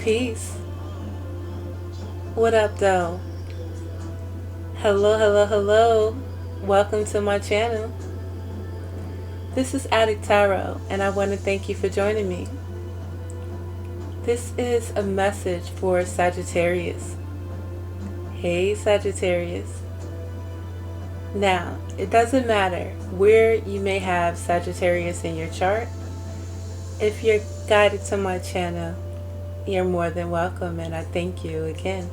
Peace. What up, though? Hello, hello, hello. Welcome to my channel. This is Addict Tarot, and I want to thank you for joining me. This is a message for Sagittarius. Hey, Sagittarius. Now, it doesn't matter where you may have Sagittarius in your chart. If you're guided to my channel, you're more than welcome, and I thank you again.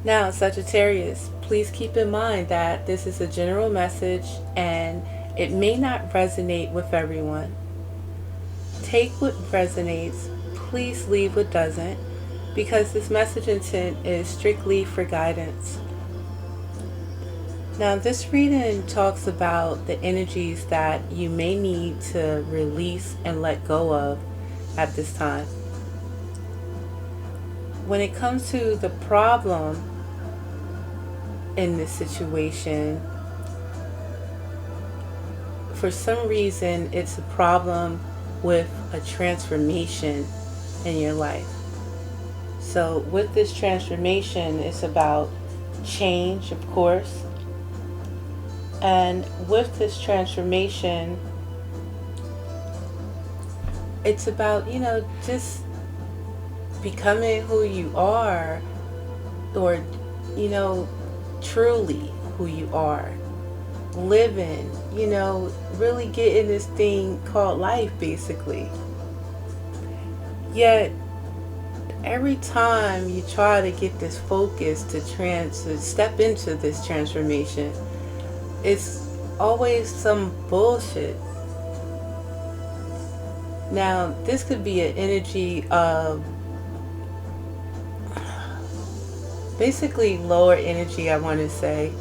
Now, Sagittarius, please keep in mind that this is a general message and it may not resonate with everyone. Take what resonates, please leave what doesn't, because this message intent is strictly for guidance. Now, this reading talks about the energies that you may need to release and let go of at this time. When it comes to the problem in this situation, for some reason it's a problem with a transformation in your life. So with this transformation, it's about change, of course. And with this transformation, it's about, just becoming who you are, or, truly who you are. Living, really getting this thing called life, basically. Yet, every time you try to get this focus to step into this transformation, it's always some bullshit. Now, this could be an energy of basically lower energy, I want to say.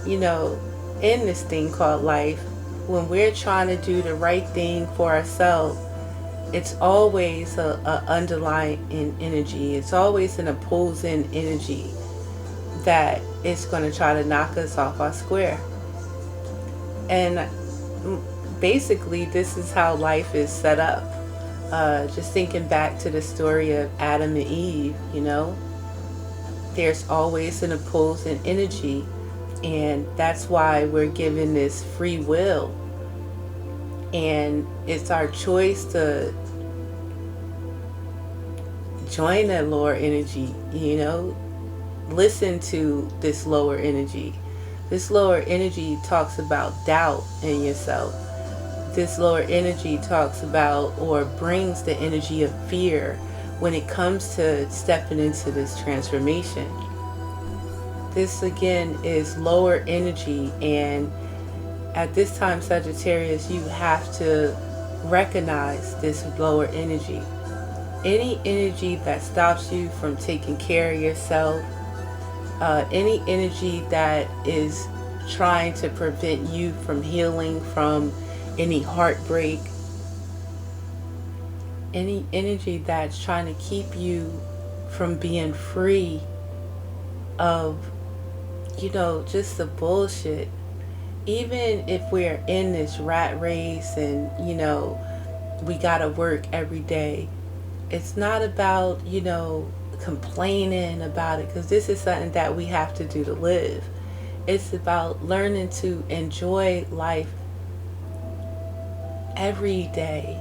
In this thing called life, when we're trying to do the right thing for ourselves, it's always a underlying energy. It's always an opposing energy that is going to try to knock us off our square. And basically, this is how life is set up. Just thinking back to the story of Adam and Eve, there's always an opposing energy, and that's why we're given this free will, and it's our choice to join that lower energy. Listen to this lower energy. This lower energy talks about doubt in yourself. This lower energy talks about, or brings, the energy of fear when it comes to stepping into this transformation. This again is lower energy, and at this time, Sagittarius, you have to recognize this lower energy. Any energy that stops you from taking care of yourself, any energy that is trying to prevent you from healing from any heartbreak, any energy that's trying to keep you from being free of, just the bullshit. Even if we're in this rat race and, we gotta work every day, it's not about, complaining about it, because this is something that we have to do to live. It's about learning to enjoy life every day,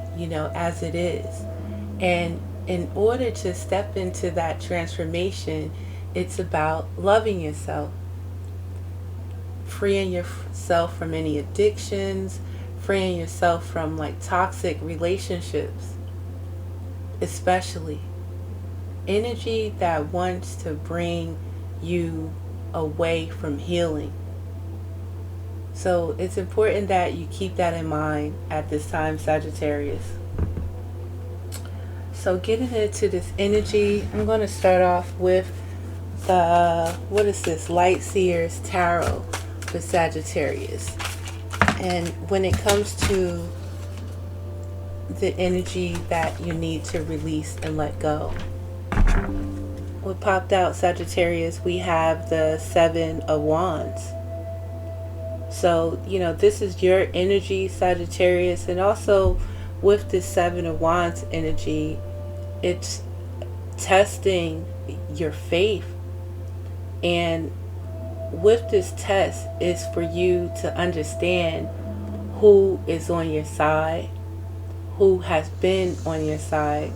as it is. And in order to step into that transformation, it's about loving yourself, freeing yourself from any addictions, freeing yourself from toxic relationships, especially energy that wants to bring you away from healing. So it's important that you keep that in mind at this time, Sagittarius. So getting into this energy, I'm going to start off with what is this? Light Seers Tarot for Sagittarius. And when it comes to the energy that you need to release and let go, what popped out, Sagittarius, we have the Seven of Wands. So, this is your energy, Sagittarius, and also with this Seven of Wands energy, it's testing your faith. And with this test, is for you to understand who is on your side, who has been on your side.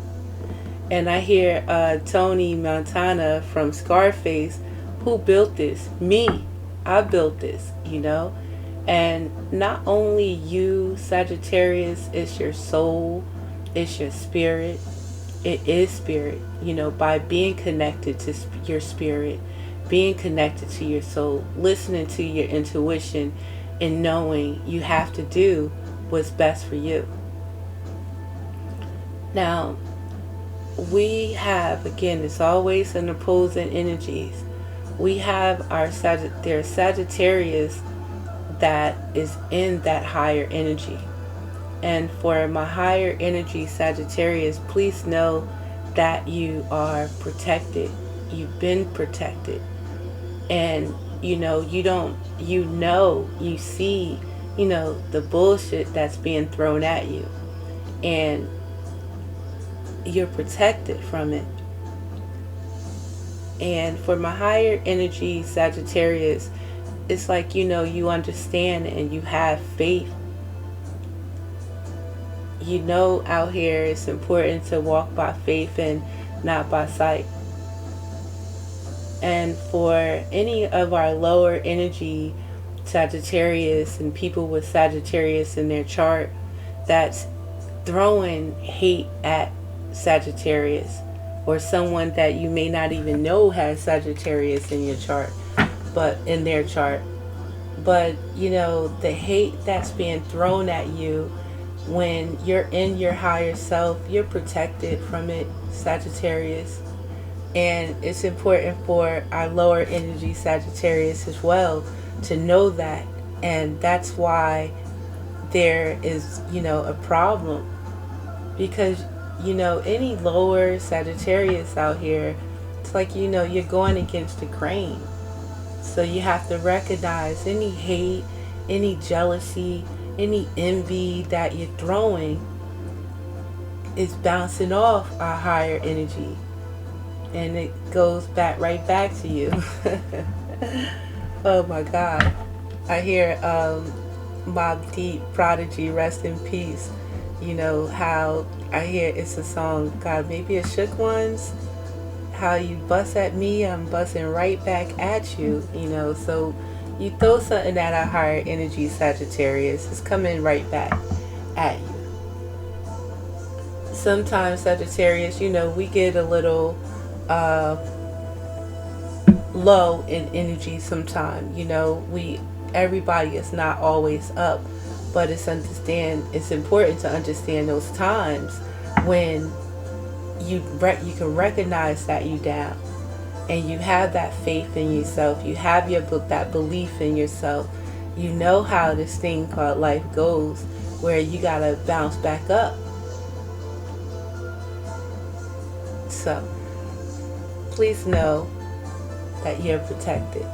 And I hear Tony Montana from Scarface, who built this? Me. I built this, you know. And not only you, Sagittarius, it's your soul, it's your spirit. It is spirit, you know, by being connected to your spirit, being connected to your soul, listening to your intuition, and knowing you have to do what's best for you. Now, we have, again, it's always an opposing energies. We have our Sagittarius that is in that higher energy. And for my higher energy Sagittarius, please know that you are protected. You've been protected. And you see, the bullshit that's being thrown at you. And you're protected from it. And for my higher energy Sagittarius, it's like, you understand and you have faith. Out here it's important to walk by faith and not by sight. And for any of our lower energy Sagittarius and people with Sagittarius in their chart that's throwing hate at Sagittarius, or someone that you may not even know has Sagittarius in your chart, but in their chart. But the hate that's being thrown at you, when you're in your higher self, you're protected from it, Sagittarius. And it's important for our lower energy Sagittarius as well to know that. And that's why there is, a problem. Because, any lower Sagittarius out here, it's like, you're going against the grain. So you have to recognize any hate, any jealousy, any envy that you're throwing is bouncing off our higher energy. And it goes right back to you. Oh my God. I hear Mobb Deep, Prodigy, rest in peace. How I hear it's a song, God, maybe it shook ones. How you bust at me, I'm busting right back at you. So you throw something at our higher energy Sagittarius, it's coming right back at you. Sometimes Sagittarius, we get a little low in energy sometimes. Everybody is not always up, but it's important to understand those times when you can recognize that you down, and you have that faith in yourself. You have that belief in yourself. You know how this thing called life goes, where you gotta bounce back up. So please know that you're protected.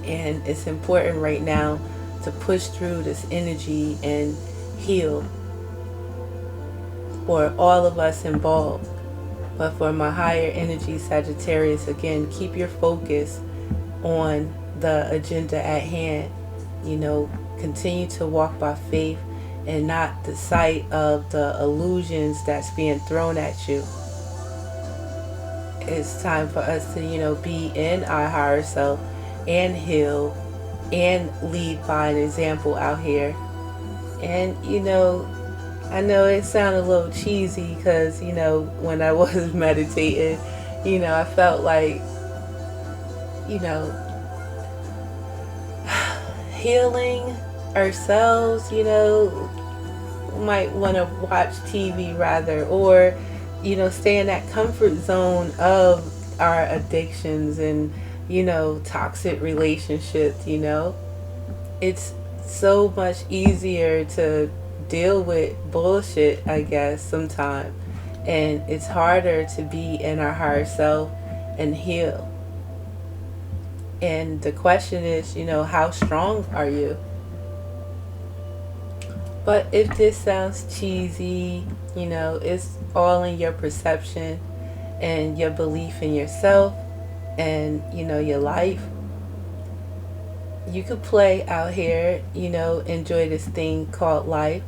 And it's important right now to push through this energy and heal for all of us involved. But for my higher energy Sagittarius, again, keep your focus on the agenda at hand. Continue to walk by faith and not the sight of the illusions that's being thrown at you. It's time for us to, be in our higher self and heal and lead by an example out here. And, I know it sounded a little cheesy because, when I was meditating, I felt like, healing ourselves, might want to watch TV rather, or, stay in that comfort zone of our addictions and, toxic relationships. It's so much easier to deal with bullshit, I guess, sometimes. And it's harder to be in our higher self and heal. And the question is, how strong are you? But if this sounds cheesy, it's all in your perception and your belief in yourself and, your life. You could play out here, enjoy this thing called life,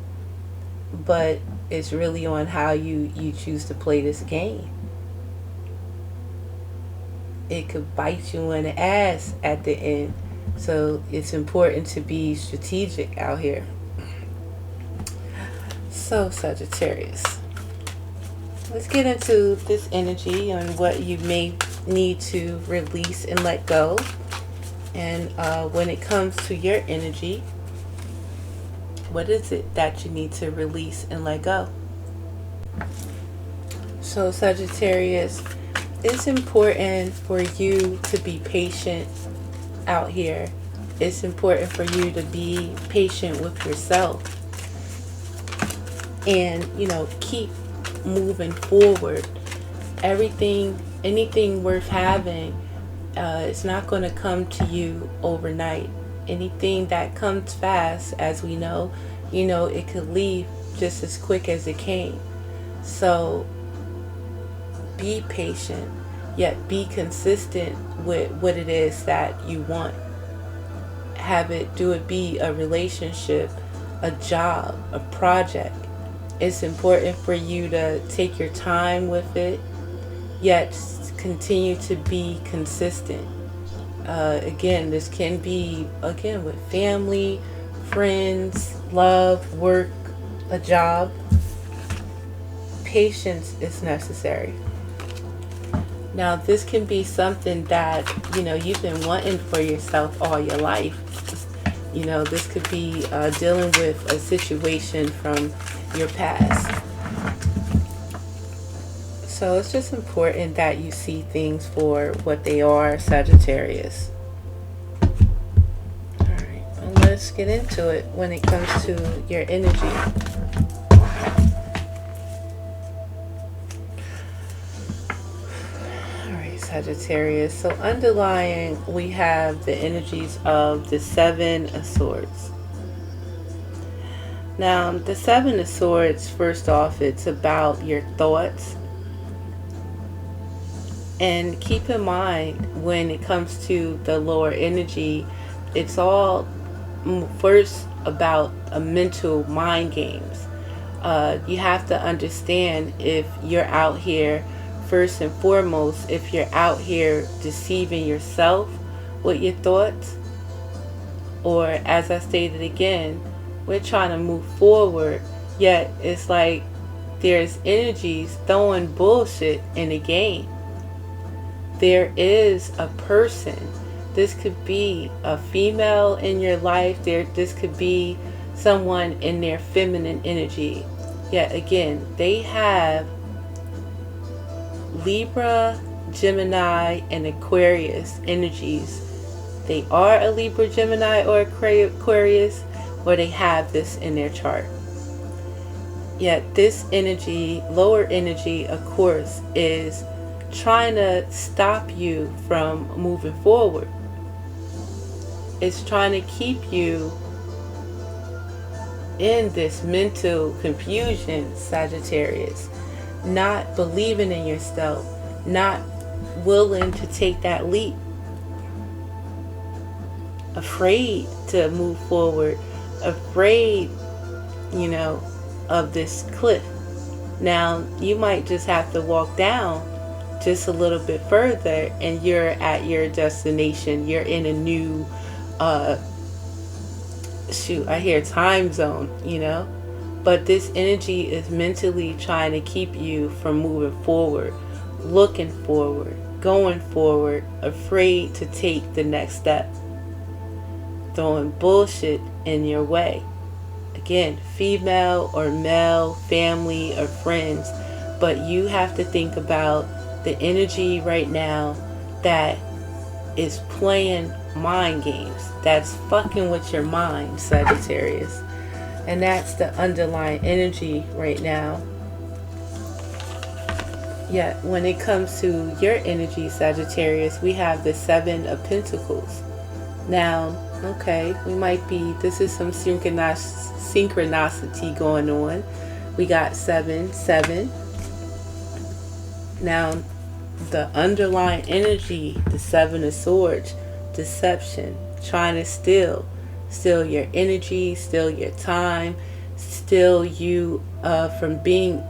but it's really on how you choose to play this game. It could bite you in the ass at the end. So it's important to be strategic out here. So Sagittarius, let's get into this energy and what you may need to release and let go. And when it comes to your energy, what is it that you need to release and let go? So Sagittarius, it's important for you to be patient out here. It's important for you to be patient with yourself and, keep moving forward. Anything worth having, it's not going to come to you overnight. Anything that comes fast, as we know, it could leave just as quick as it came. So be patient, yet be consistent with what it is that you want. Do it be a relationship, a job, a project. It's important for you to take your time with it, yet continue to be consistent. Again, this can be, with family, friends, love, work, a job. Patience is necessary. Now, this can be something that, you've been wanting for yourself all your life. This could be dealing with a situation from your past. So it's just important that you see things for what they are, Sagittarius. Alright, and let's get into it when it comes to your energy. Alright, Sagittarius. So underlying, we have the energies of the Seven of Swords. Now, the Seven of Swords, first off, it's about your thoughts. And keep in mind, when it comes to the lower energy, it's all first about a mental mind games. You have to understand, if you're out here, first and foremost, if you're out here deceiving yourself with your thoughts, or as I stated again, we're trying to move forward, yet it's like there's energies throwing bullshit in the game. There is a person. This could be a female in your life. This could be someone in their feminine energy. Yet again, they have Libra, Gemini, and Aquarius energies. They are a Libra, Gemini, or Aquarius, or they have this in their chart. Yet this energy, lower energy, of course, is trying to stop you from moving forward. It's trying to keep you in this mental confusion, Sagittarius. Not believing in yourself, not willing to take that leap, afraid to move forward, afraid, of this cliff. Now, you might just have to walk down just a little bit further and you're at your destination. You're in a new time zone, but this energy is mentally trying to keep you from moving forward, looking forward, going forward, afraid to take the next step, throwing bullshit in your way. Again, female or male, family or friends, but you have to think about the energy right now that is playing mind games, that's fucking with your mind, Sagittarius. And that's the underlying energy right now. Yet when it comes to your energy, Sagittarius, we have the Seven of Pentacles. Now, Okay, we might be, this is some synchronicity going on. We got 7, 7. Now, the underlying energy, the 7 of Swords, deception, trying to steal your energy, steal your time, steal you from being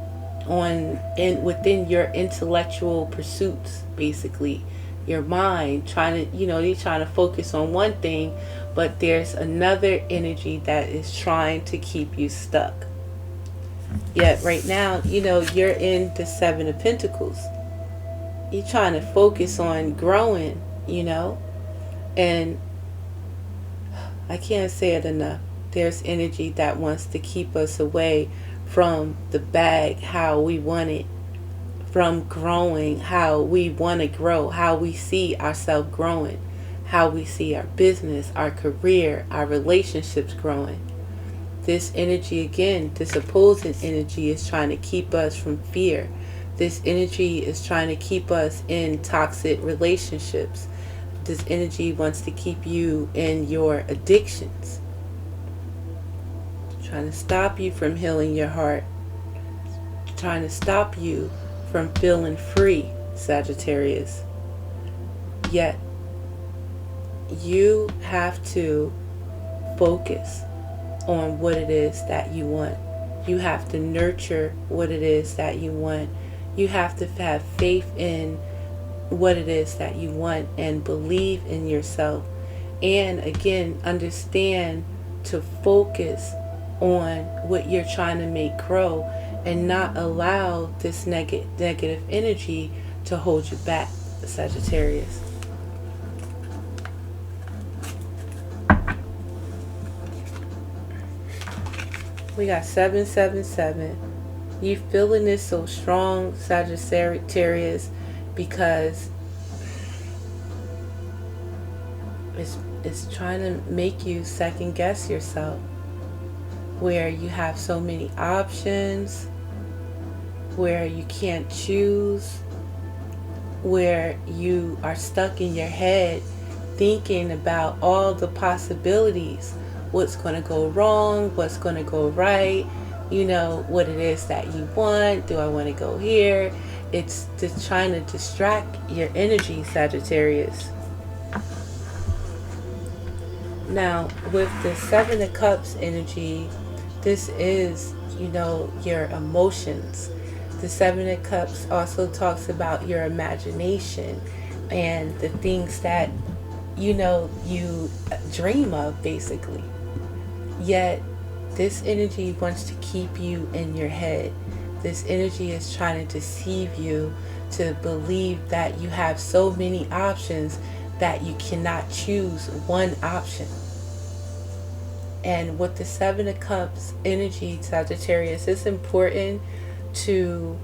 within your intellectual pursuits, basically your mind, trying to, you're trying to focus on one thing, but there's another energy that is trying to keep you stuck. Yet right now, you're in the 7 of Pentacles. You're trying to focus on growing, and I can't say it enough. There's energy that wants to keep us away from the bag how we want it, from growing how we want to grow, how we see ourselves growing, how we see our business, our career, our relationships growing. This energy, again, this opposing energy, is trying to keep us from fear. This energy is trying to keep us in toxic relationships. This energy wants to keep you in your addictions. Trying to stop you from healing your heart. Trying to stop you from feeling free, Sagittarius. Yet, you have to focus on what it is that you want. You have to nurture what it is that you want. You have to have faith in what it is that you want and believe in yourself. And again, understand to focus on what you're trying to make grow and not allow this negative energy to hold you back, Sagittarius. We got 777. You feeling this so strong, Sagittarius, because it's trying to make you second guess yourself, where you have so many options, where you can't choose, where you are stuck in your head thinking about all the possibilities, what's going to go wrong, what's going to go right, what it is that you want. Do I want to go here? It's just trying to distract your energy, Sagittarius. Now, with the 7 of Cups energy, this is, your emotions. The 7 of Cups also talks about your imagination and the things that, you dream of, basically. Yet, this energy wants to keep you in your head. This energy is trying to deceive you to believe that you have so many options that you cannot choose one option. And with the 7 of Cups energy, Sagittarius, it's important to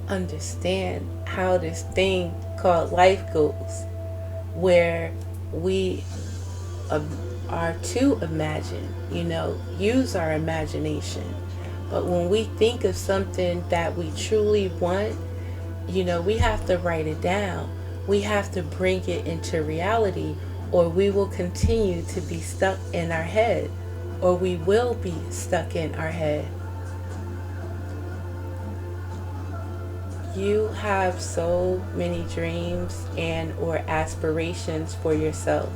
understand how this thing called life goes, where we are to imagine, use our imagination. But when we think of something that we truly want, we have to write it down. We have to bring it into reality, or we will continue to be stuck in our head, or we will be stuck in our head. You have so many dreams and or aspirations for yourself.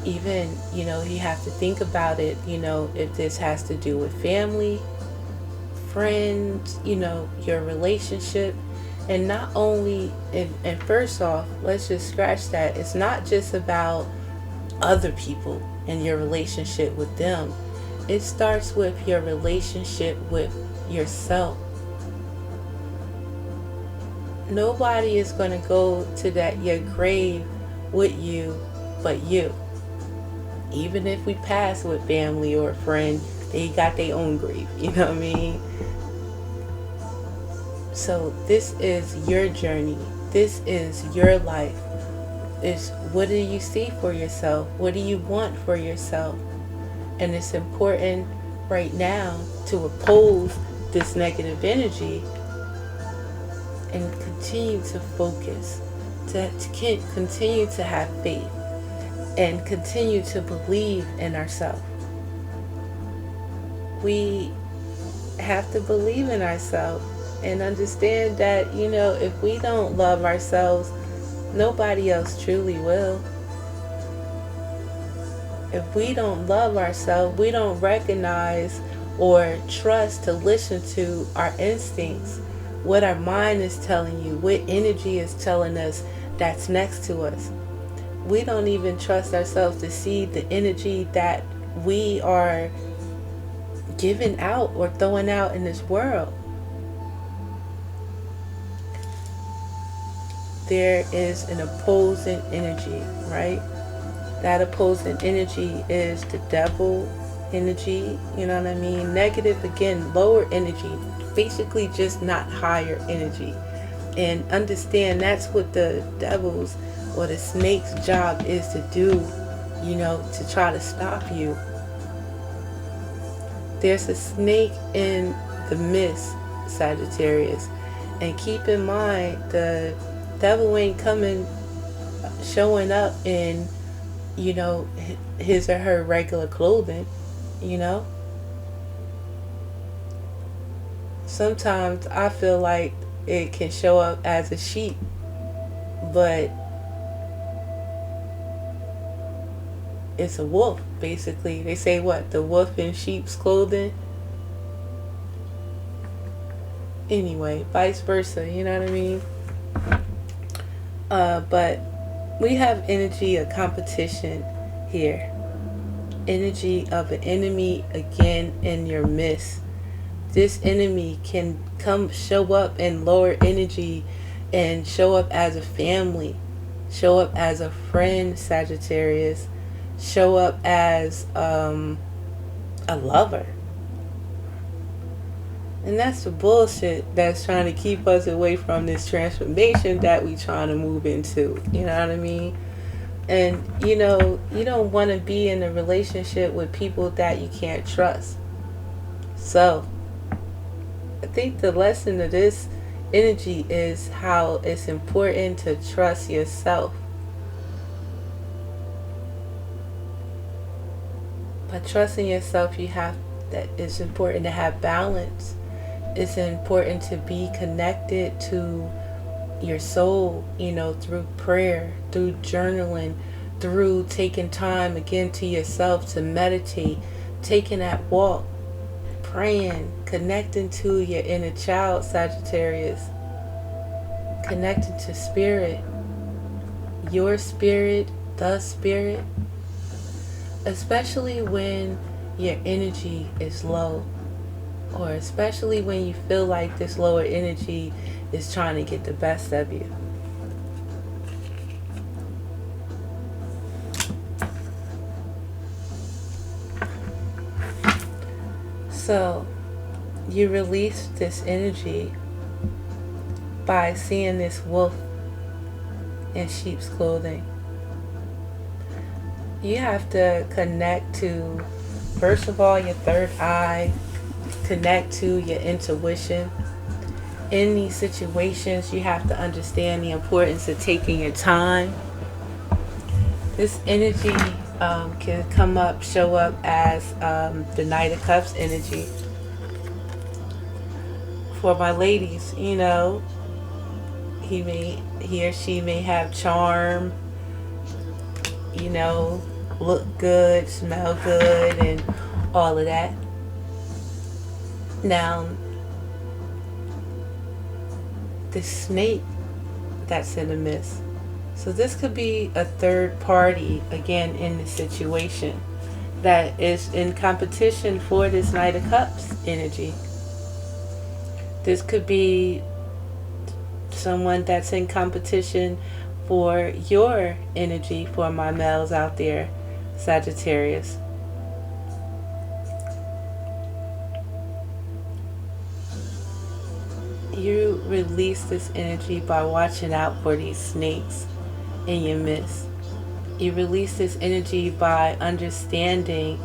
Even, you have to think about it, if this has to do with family, friends, your relationship. And not only, and first off, let's just scratch that. It's not just about other people and your relationship with them. It starts with your relationship with yourself. Nobody is going to go to your grave with you but you. Even if we pass with family or a friend, they got their own grave, you know what I mean? So this is your journey. This is your life. It's what do you see for yourself? What do you want for yourself? And it's important right now to oppose this negative energy and continue to focus. to continue to have faith and continue to believe in ourselves. We have to believe in ourselves and understand that, if we don't love ourselves, nobody else truly will. If we don't love ourselves, we don't recognize or trust to listen to our instincts, what our mind is telling you, what energy is telling us that's next to us. We don't even trust ourselves to see the energy that we are giving out or throwing out in this world. There is an opposing energy, right? That opposing energy is the devil energy, you know what I mean? Negative, again, lower energy, basically just not higher energy. And understand that's what the devil's or the snake's job is to do, to try to stop you. There's a snake in the mist, Sagittarius. And keep in mind, the devil ain't showing up in, his or her regular clothing, Sometimes I feel like it can show up as a sheep, but it's a wolf, basically. They say what? The wolf in sheep's clothing? Anyway, vice versa, you know what I mean? But we have energy of competition here. Energy of an enemy again in your midst. This enemy can show up in lower energy and show up as a family, show up as a friend, Sagittarius, show up as a lover. And that's the bullshit that's trying to keep us away from this transformation that we trying to move into. You know what I mean? And, you don't want to be in a relationship with people that you can't trust. So, I think the lesson of this energy is how it's important to trust yourself. By trusting yourself, it's important to have balance. It's important to be connected to your soul, through prayer, through journaling, through taking time again to yourself to meditate, taking that walk, praying, connecting to your inner child, Sagittarius, connecting to spirit, your spirit, the spirit, especially when your energy is low, or especially when you feel like this lower energy is trying to get the best of you. So, you release this energy by seeing this wolf in sheep's clothing. You have to connect to, first of all, your third eye, connect to your intuition. In these situations, you have to understand the importance of taking your time. This energy can show up as the Knight of Cups energy. For my ladies, he or she may have charm, look good, smell good, and all of that. Now, the snake that's in the mist. So this could be a third party, again, in the situation that is in competition for this Knight of Cups energy. This could be someone that's in competition for your energy, for my males out there, Sagittarius. You release this energy by watching out for these snakes in your midst. You release this energy by understanding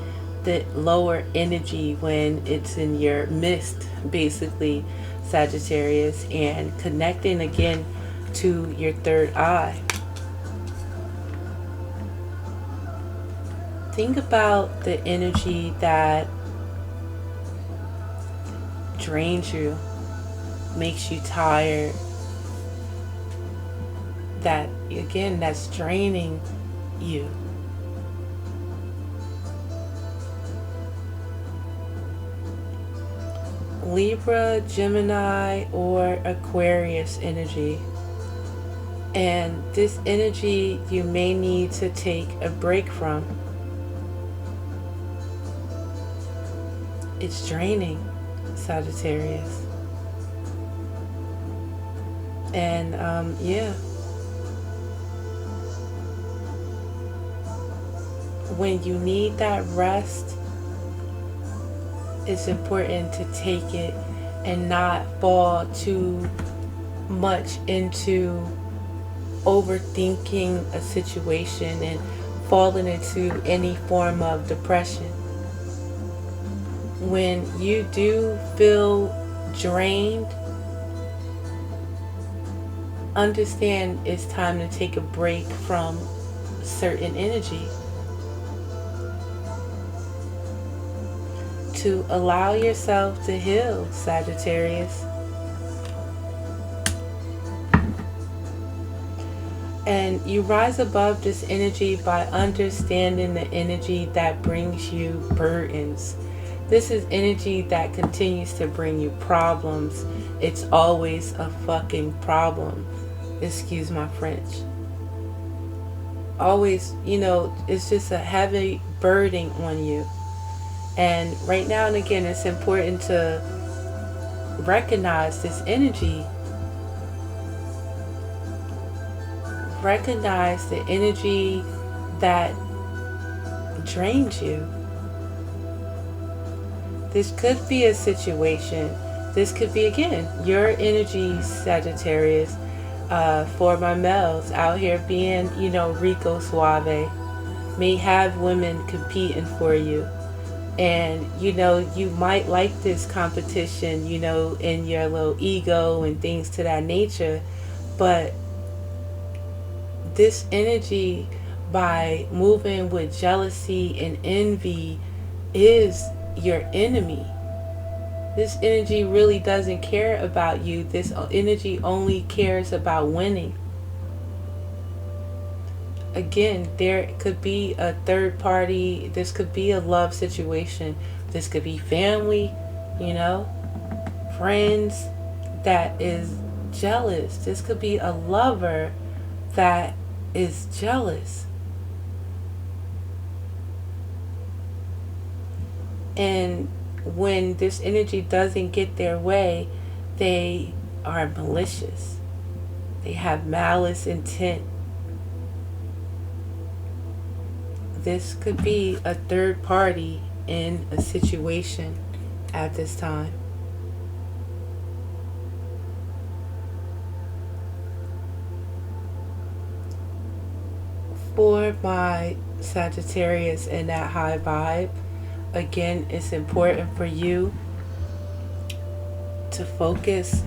the lower energy when it's in your midst, basically, Sagittarius, and connecting again to your third eye. Think about the energy that drains you, makes you tired, that again, that's draining you. Libra, Gemini, or Aquarius energy. And this energy you may need to take a break from. It's draining, Sagittarius. And yeah. When you need that rest, it's important to take it and not fall too much into overthinking a situation and falling into any form of depression. When you do feel drained, understand it's time to take a break from certain energy. To allow yourself to heal, Sagittarius. And you rise above this energy by understanding the energy that brings you burdens. This is energy that continues to bring you problems. It's always a fucking problem. Excuse my French. Always, it's just a heavy burden on you. And right now and again, it's important to recognize this energy. Recognize the energy that drains you. This could be a situation. This could be, again, your energy, Sagittarius. For my males out here being, Rico Suave, may have women competing for you. And, you might like this competition, in your little ego and things to that nature. But this energy, by moving with jealousy and envy, is your enemy. This energy really doesn't care about you. This energy only cares about winning. Again, there could be a third party. This could be a love situation. This could be family, friends that is jealous. This could be a lover that is jealous. And when this energy doesn't get their way, they are malicious. They have malice intent. This could be a third party in a situation at this time. For my Sagittarius in that high vibe, again, it's important for you to focus,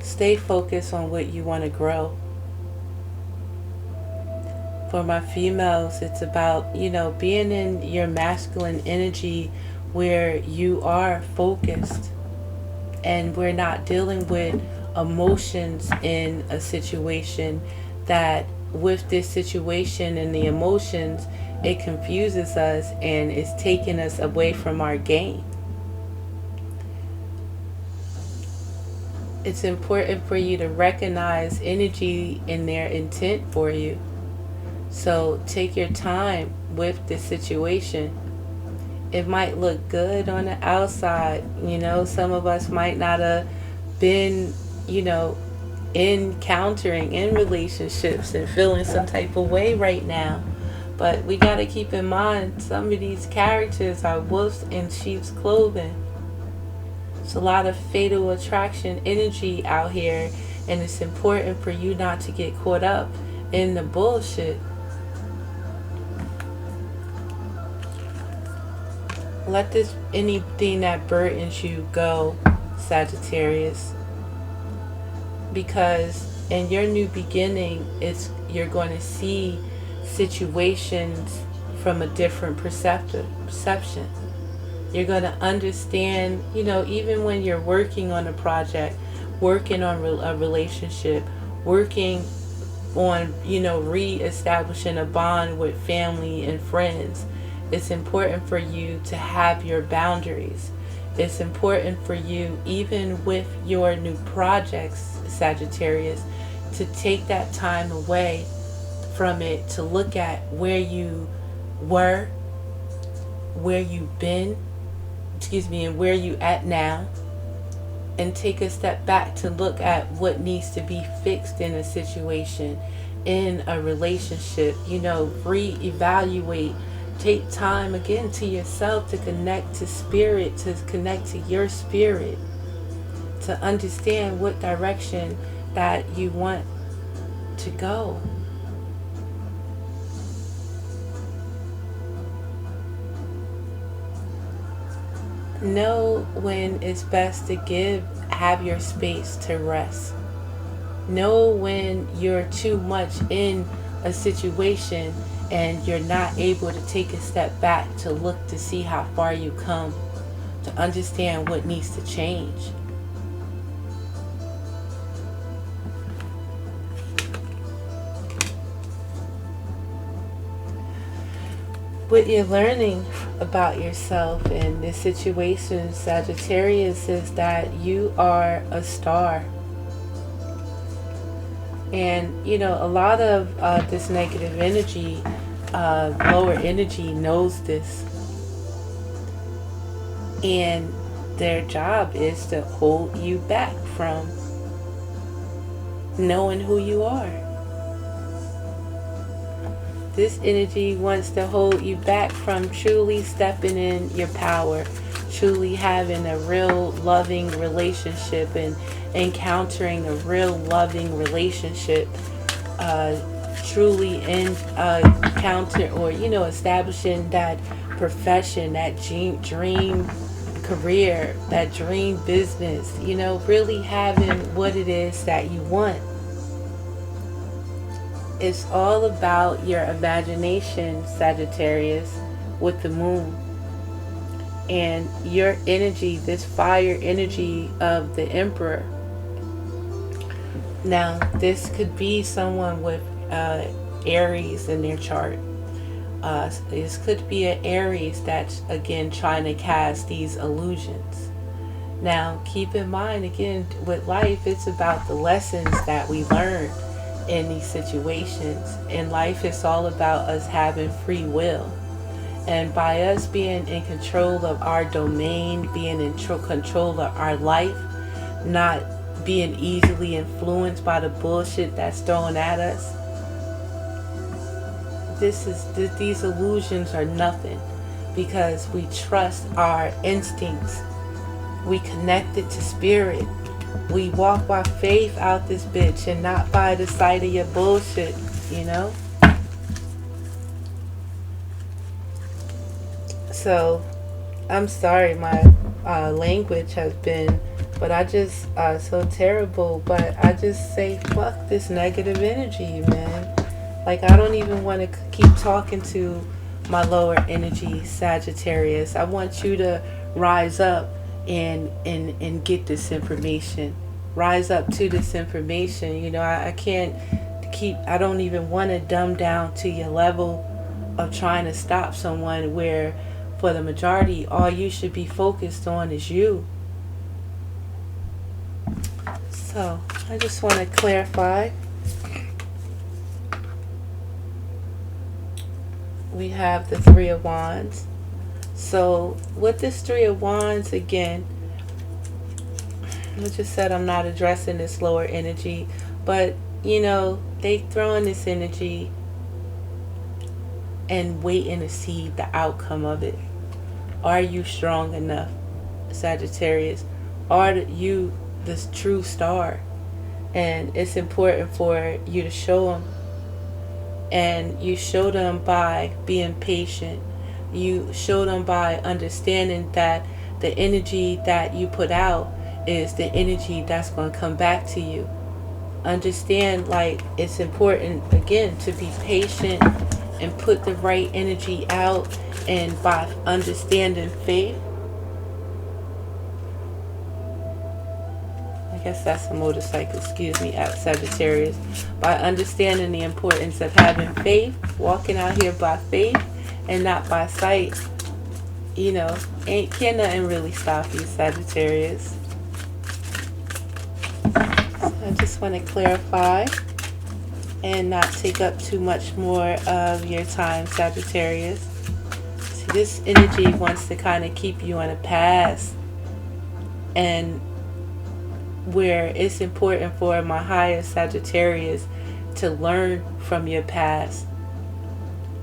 stay focused on what you want to grow. For my females, it's about, being in your masculine energy where you are focused and we're not dealing with emotions in a situation that with this situation and the emotions, it confuses us and it's taking us away from our game. It's important for you to recognize energy and their intent for you. So take your time with this situation. It might look good on the outside. Some of us might not have been, encountering in relationships and feeling some type of way right now. But we got to keep in mind some of these characters are wolves in sheep's clothing. It's a lot of fatal attraction energy out here, and it's important for you not to get caught up in the bullshit. Let anything that burdens you go, Sagittarius. because in your new beginning, you're going to see situations from a different perception. You're going to understand, even when you're working on a project, working on a relationship, working on, re-establishing a bond with family and friends. It's important for you to have your boundaries. It's important for you, even with your new projects, Sagittarius, to take that time away from it, to look at where you were, where you've been, and where you at now, and take a step back to look at what needs to be fixed in a situation, in a relationship, re-evaluate. Take time again to yourself, to connect to spirit, to connect to your spirit, to understand what direction that you want to go. Know when it's best to have your space to rest. Know when you're too much in a situation and you're not able to take a step back to look to see how far you come, to understand what needs to change. What you're learning about yourself in this situation, Sagittarius, is that you are a star. And, a lot of this negative energy, lower energy, knows this. And their job is to hold you back from knowing who you are. This energy wants to hold you back from truly stepping in your power, truly having a real loving relationship and encountering a real loving relationship, truly encounter or establishing that profession, that dream career, that dream business, really having what it is that you want. It's all about your imagination, Sagittarius, with the moon. And your energy, this fire energy of the Emperor. Now, this could be someone with Aries in their chart. This could be an Aries that's, again, trying to cast these illusions. Now, keep in mind, again, with life, it's about the lessons that we learn in these situations. In life, it's all about us having free will. And by us being in control of our domain, being in control of our life, not being easily influenced by the bullshit that's thrown at us, these illusions are nothing, because we trust our instincts. We connected to spirit. We walk by faith out this bitch and not by the sight of your bullshit, So, I'm sorry my language has been, but I just, so terrible, but I just say, fuck this negative energy, man. Like, I don't even want to keep talking to my lower energy, Sagittarius. I want you to rise up and get this information. Rise up to this information. I can't I don't even want to dumb down to your level of trying to stop someone where, for the majority, all you should be focused on is you. So, I just want to clarify. We have the Three of Wands. So, with this Three of Wands, again, I just said I'm not addressing this lower energy, but, they throw in this energy and waiting to see the outcome of it. Are you strong enough, Sagittarius? Are you this true star? And it's important for you to show them. And you show them by being patient. You show them by understanding that the energy that you put out is the energy that's going to come back to you. Understand, like, it's important again to be patient and put the right energy out. And by understanding faith, I guess that's a motorcycle, excuse me, at Sagittarius. By understanding the importance of having faith, walking out here by faith and not by sight, can't nothing really stop you, Sagittarius. I just want to clarify and not take up too much more of your time, Sagittarius. See, this energy wants to kind of keep you on a path, and where it's important for my higher Sagittarius to learn from your past.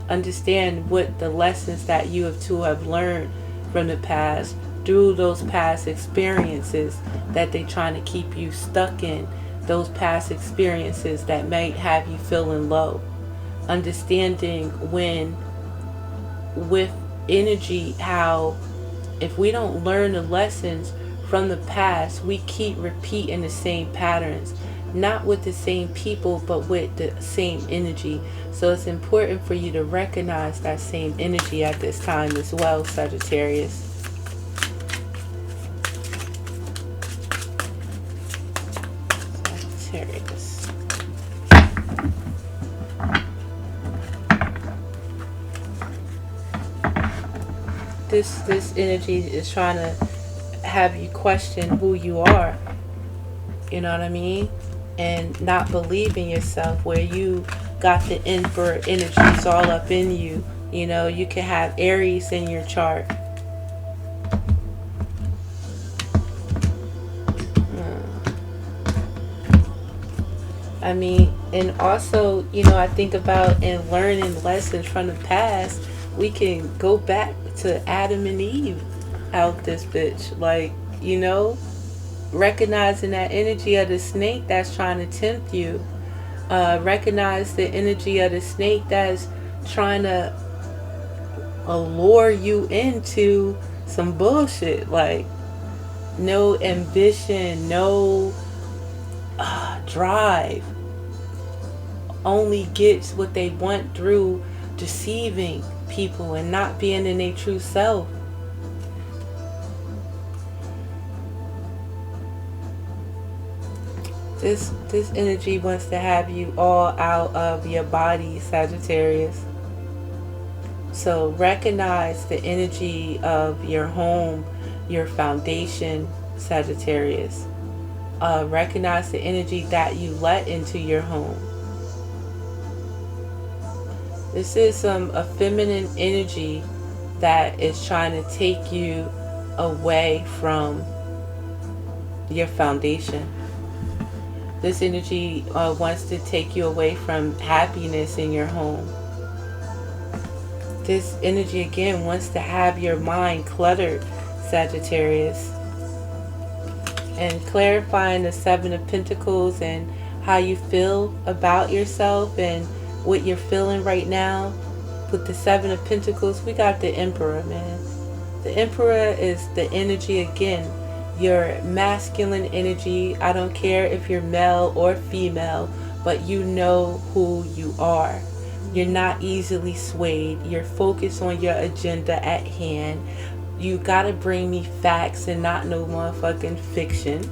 Understand what the lessons that you have learned from the past through those past experiences that they're trying to keep you stuck in. Those past experiences that might have you feeling low. Understanding when, with energy, how if we don't learn the lessons from the past, we keep repeating the same patterns. Not with the same people, but with the same energy. So it's important for you to recognize that same energy at this time as well, Sagittarius. This energy is trying to have you question who you are. You know what I mean? And not believe in yourself, where you got the Emperor energies all up in you. You can have Aries in your chart. And also, I think about in learning lessons from the past, we can go back to Adam and Eve out this bitch. Like, recognizing that energy of the snake that's trying to tempt you. Recognize the energy of the snake that's trying to allure you into some bullshit. Like, no ambition, no drive. Only gets what they want through deceiving people and not being in their true self. This energy wants to have you all out of your body, Sagittarius. So recognize the energy of your home, your foundation, Sagittarius. Recognize the energy that you let into your home. This is a feminine energy that is trying to take you away from your foundation. This energy wants to take you away from happiness in your home. This energy again wants to have your mind cluttered, Sagittarius. And clarifying the Seven of Pentacles and how you feel about yourself and what you're feeling right now. With the Seven of Pentacles, we got the Emperor, man. The Emperor is the energy again, your masculine energy. I don't care if you're male or female, but you know who you are. You're not easily swayed. You're focused on your agenda at hand. You gotta bring me facts and not no motherfucking fiction.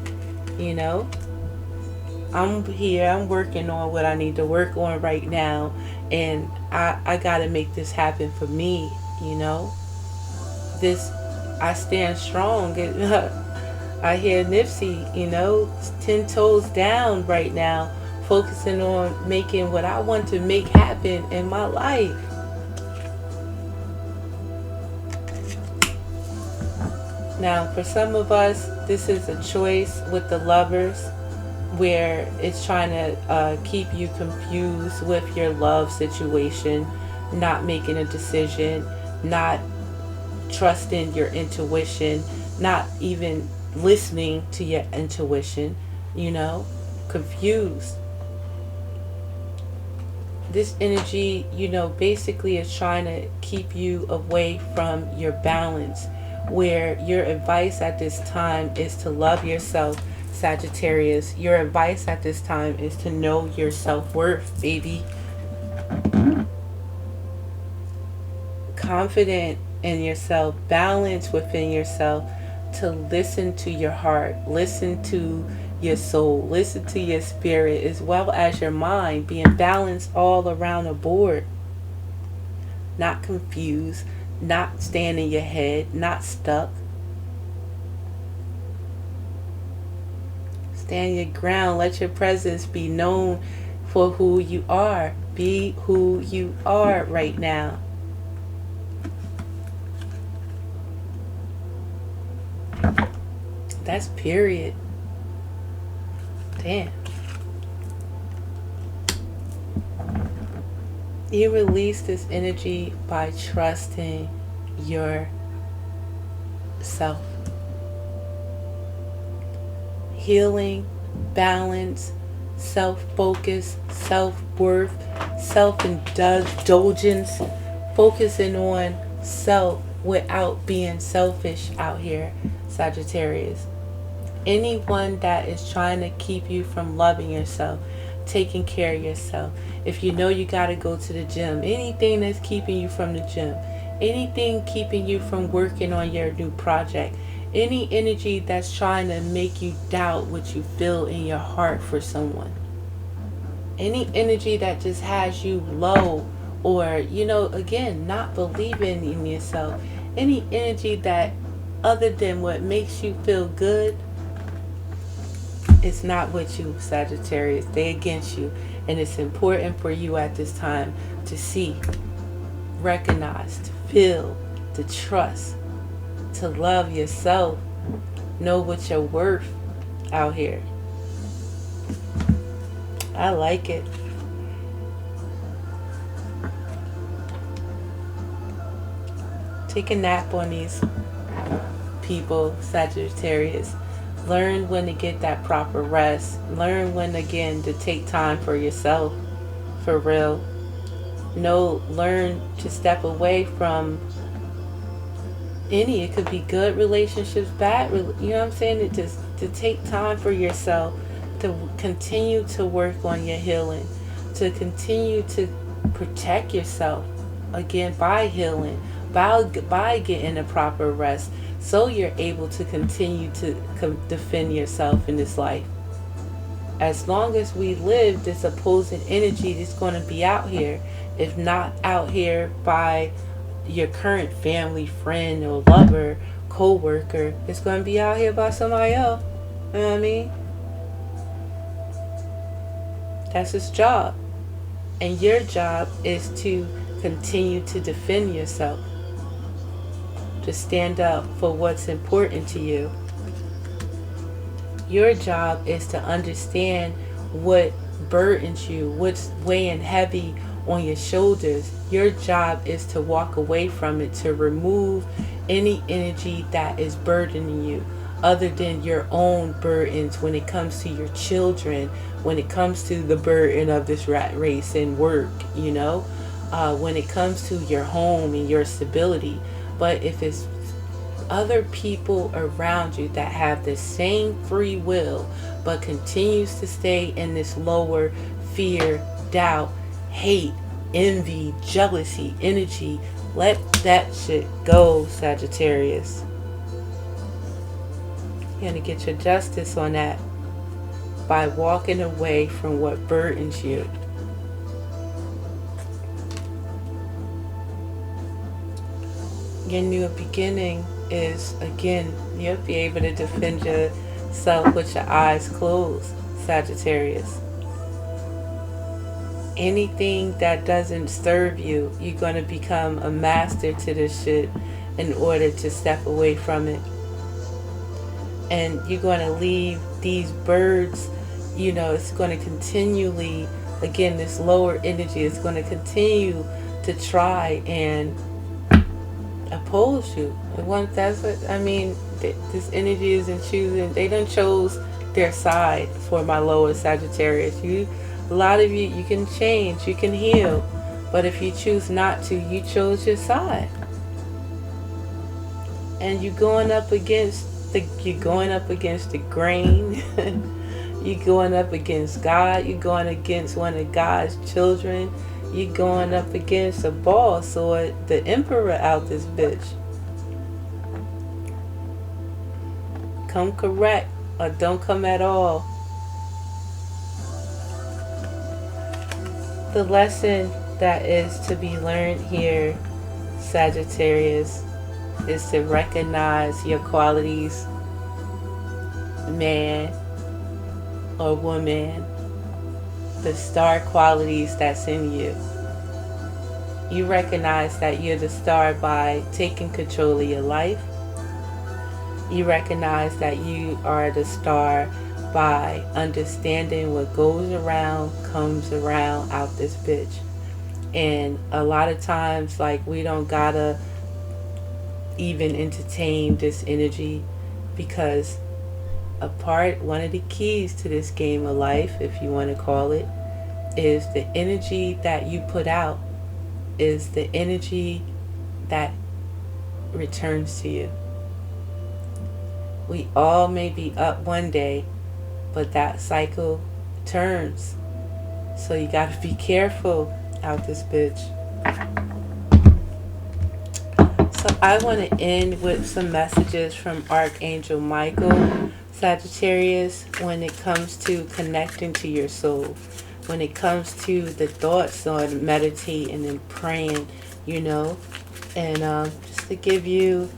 I'm here, I'm working on what I need to work on right now, and I gotta make this happen for me, I stand strong. I hear Nipsey, 10 toes down right now, focusing on making what I want to make happen in my life. Now, for some of us, this is a choice with the Lovers, where it's trying to keep you confused with your love situation, not making a decision, not trusting your intuition, not even listening to your intuition, confused. This energy, basically is trying to keep you away from your balance, where your advice at this time is to love yourself, Sagittarius, your advice at this time is to know your self-worth, baby. Confident in yourself, balance within yourself, to listen to your heart, listen to your soul, listen to your spirit, as well as your mind, being balanced all around the board. Not confused, not staying in your head, not stuck. Stand your ground. Let your presence be known for who you are. Be who you are right now. That's period. Damn. You release this energy by trusting yourself. Healing, balance, self-focus, self-worth, self-indulgence, focusing on self without being selfish out here, Sagittarius. Anyone that is trying to keep you from loving yourself, taking care of yourself, if you know you got to go to the gym, anything that's keeping you from the gym, anything keeping you from working on your new project, any energy that's trying to make you doubt what you feel in your heart for someone, any energy that just has you low, or again, not believing in yourself, any energy that other than what makes you feel good, it's not with you, Sagittarius. They against you. And it's important for you at this time to see, recognize, to feel, to trust, to love yourself. Know what you're worth out here. I like it. Take a nap on these people, Sagittarius. Learn when to get that proper rest. Learn when, again, to take time for yourself. For real. Learn to step away from any. It could be good relationships, bad. You know what I'm saying? To take time for yourself. To continue to work on your healing. To continue to protect yourself. Again, by healing. By getting the proper rest. So you're able to continue to defend yourself in this life. As long as we live, this opposing energy is going to be out here. If not out here by your current family, friend, or lover, co-worker, it's going to be out here by somebody else. You know what I mean? That's his job. And your job is to continue to defend yourself. To stand up for what's important to you. Your job is to understand what burdens you, what's weighing heavy on your shoulders. Your job is to walk away from it, to remove any energy that is burdening you, other than your own burdens when it comes to your children, when it comes to the burden of this rat race and work, when it comes to your home and your stability. But if it's other people around you that have the same free will but continues to stay in this lower fear, doubt, hate, envy, jealousy energy, let that shit go, Sagittarius. You're going to get your justice on that by walking away from what burdens you. Your new beginning is, again, you'll be able to defend yourself with your eyes closed, Sagittarius. Anything that doesn't serve you, you're going to become a master to this shit in order to step away from it. And you're going to leave these birds, it's going to continually, again, this lower energy is going to continue to try and oppose you. That's what I mean. This energy isn't choosing. They done chose their side for my lower Sagittarius. A lot of you can change, you can heal, but if you choose not to, you chose your side, and you're going up against you're going up against the grain. You're going up against God. You're going against one of God's children. You're going up against a boss or the emperor out this bitch. Come correct or don't come at all. The lesson that is to be learned here, Sagittarius, is to recognize your qualities, man or woman, the star qualities that's in you. You recognize that you're the star by taking control of your life. You recognize that you are the star by understanding what goes around comes around out this bitch. And a lot of times, like, we don't gotta even entertain this energy, because one of the keys to this game of life, if you want to call it, is the energy that you put out is the energy that returns to you. We all may be up one day, but that cycle turns. So you got to be careful out this bitch. So I want to end with some messages from Archangel Michael, Sagittarius, when it comes to connecting to your soul. When it comes to the thoughts on meditating and praying, and just to give you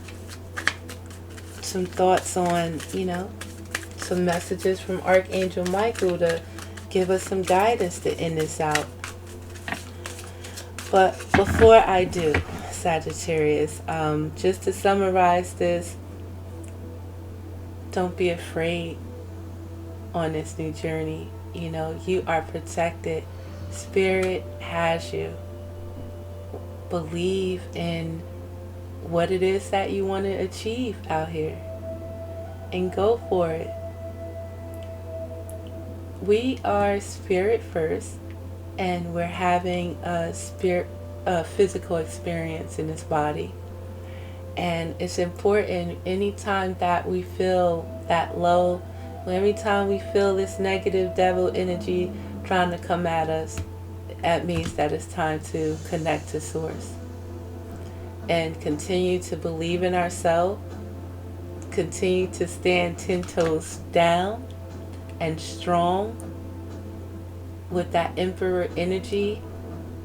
some thoughts on, some messages from Archangel Michael to give us some guidance to end this out. But before I do, Sagittarius, just to summarize this, don't be afraid on this new journey. You are protected. Spirit has you. Believe in what it is that you want to achieve out here and go for it. We are spirit first, and we're having a physical experience in this body. And it's important anytime that we feel that low, every time we feel this negative devil energy trying to come at us, that means that it's time to connect to Source. And continue to believe in ourselves. Continue to stand 10 toes down and strong with that Emperor energy,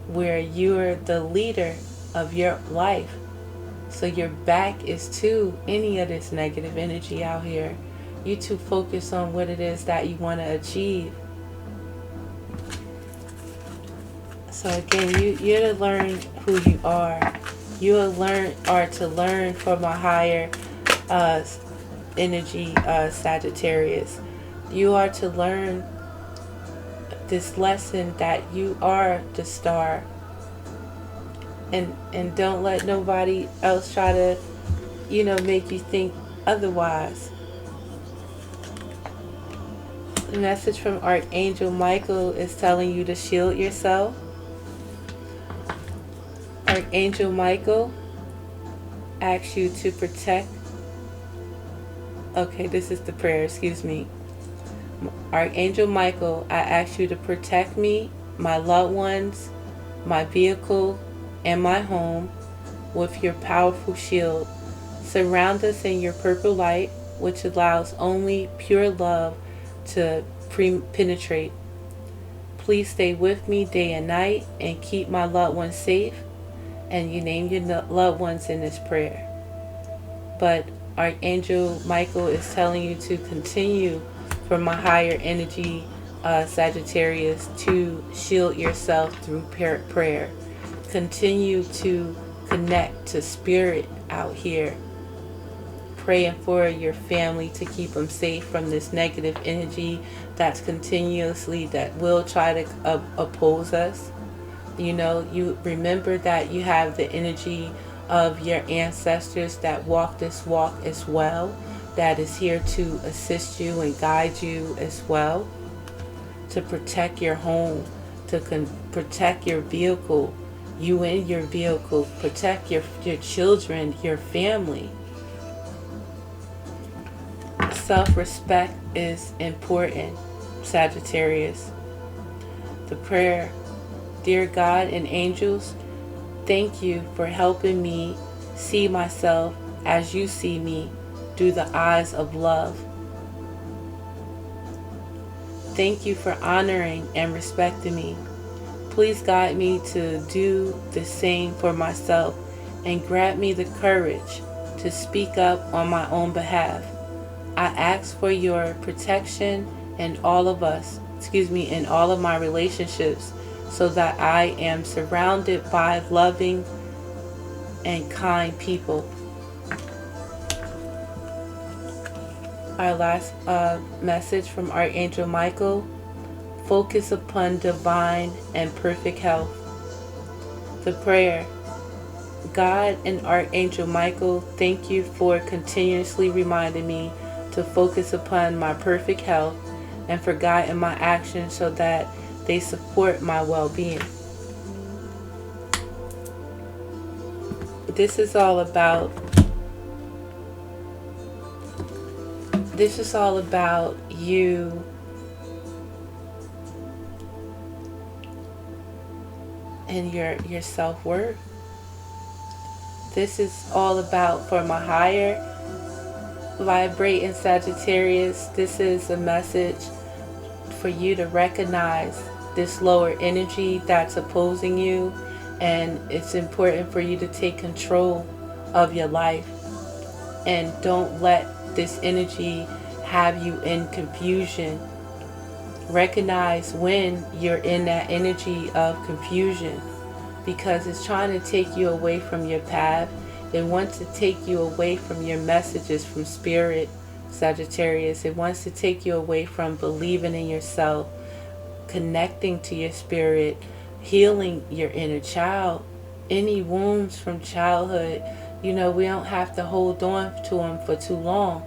where you're the leader of your life. So your back is to any of this negative energy out here. You to focus on what it is that you want to achieve. So again, you're to learn who you are. You are to learn from a higher energy, Sagittarius. You are to learn this lesson that you are the star. And don't let nobody else try to, make you think otherwise. The message from Archangel Michael is telling you to shield yourself. Archangel Michael asks you to protect. Okay, this is the prayer, excuse me. Archangel Michael, I ask you to protect me, my loved ones, my vehicle, and my home with your powerful shield. Surround us in your purple light, which allows only pure love to penetrate. Please stay with me day and night and keep my loved ones safe. And you name your loved ones in this prayer. But Archangel Michael is telling you to continue from a higher energy, Sagittarius, to shield yourself through prayer. Continue to connect to spirit out here. Praying for your family to keep them safe from this negative energy that will try to oppose us. You remember that you have the energy of your ancestors that walk this walk as well, that is here to assist you and guide you as well, to protect your home, to protect your vehicle, you and your vehicle, protect your children, your family. self-respect is important, Sagittarius. The prayer: Dear God and angels, thank you for helping me see myself as you see me through the eyes of love. Thank you for honoring and respecting me. Please guide me to do the same for myself and grant me the courage to speak up on my own behalf. I ask for your protection in all of in all of my relationships, so that I am surrounded by loving and kind people. Our last message from Archangel Michael: focus upon divine and perfect health. The prayer: God and Archangel Michael, thank you for continuously reminding me to focus upon my perfect health and for guiding my actions so that they support my well-being. This is all about you and your self-worth. This is all about, for my higher vibrating Sagittarius, this is a message for you to recognize this lower energy that's opposing you, and it's important for you to take control of your life and don't let this energy have you in confusion. Recognize when you're in that energy of confusion, because it's trying to take you away from your path. It wants to take you away from your messages from Spirit, Sagittarius. It wants to take you away from believing in yourself, connecting to your spirit, healing your inner child. Any wounds from childhood, we don't have to hold on to them for too long.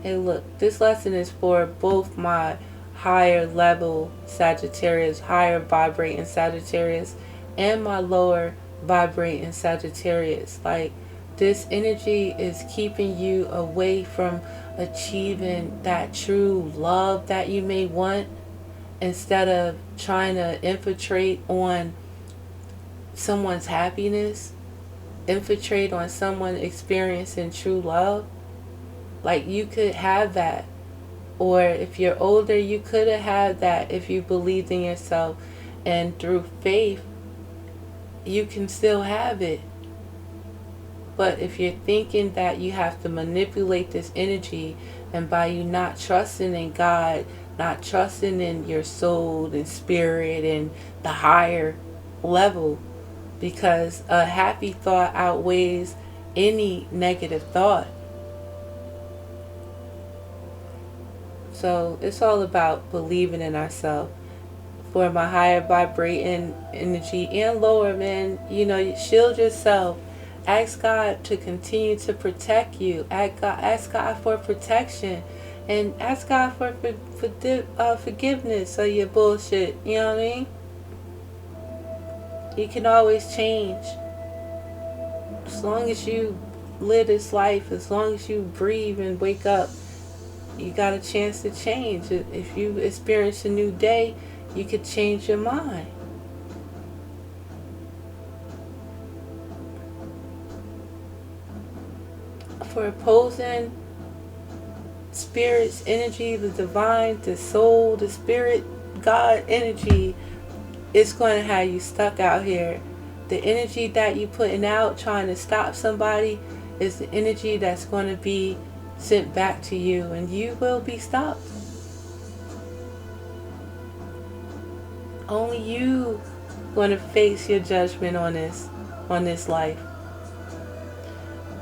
Hey, look, this lesson is for both my higher level Sagittarius, higher vibrating Sagittarius, and my lower vibrating Sagittarius. Like, this energy is keeping you away from achieving that true love that you may want, instead of trying to infiltrate on someone's happiness, infiltrate on someone experiencing true love. Like, you could have that, or if you're older, you could have had that if you believed in yourself, and through faith you can still have it. But if you're thinking that you have to manipulate this energy, and by you not trusting in God, not trusting in your soul and spirit and the higher level, because a happy thought outweighs any negative thought. So it's all about believing in ourselves. For my higher vibrating energy and lower, man, shield yourself. Ask God to continue to protect you. Ask God for protection. And ask God for forgiveness of your bullshit. You know what I mean? You can always change. As long as you live this life, as long as you breathe and wake up, you got a chance to change. If you experience a new day, you could change your mind. For opposing Spirit's energy, the divine, the soul, the Spirit, God energy, it's going to have you stuck out here. The energy that you putting out trying to stop somebody is the energy that's going to be sent back to you, and you will be stopped. Only you going to face your judgment on this life.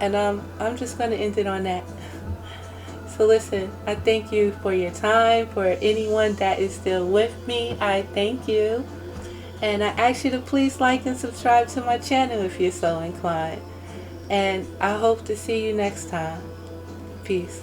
And I'm just going to end it on that. So listen, I thank you for your time. For anyone that is still with me, I thank you. And I ask you to please like and subscribe to my channel if you're so inclined. And I hope to see you next time. Peace.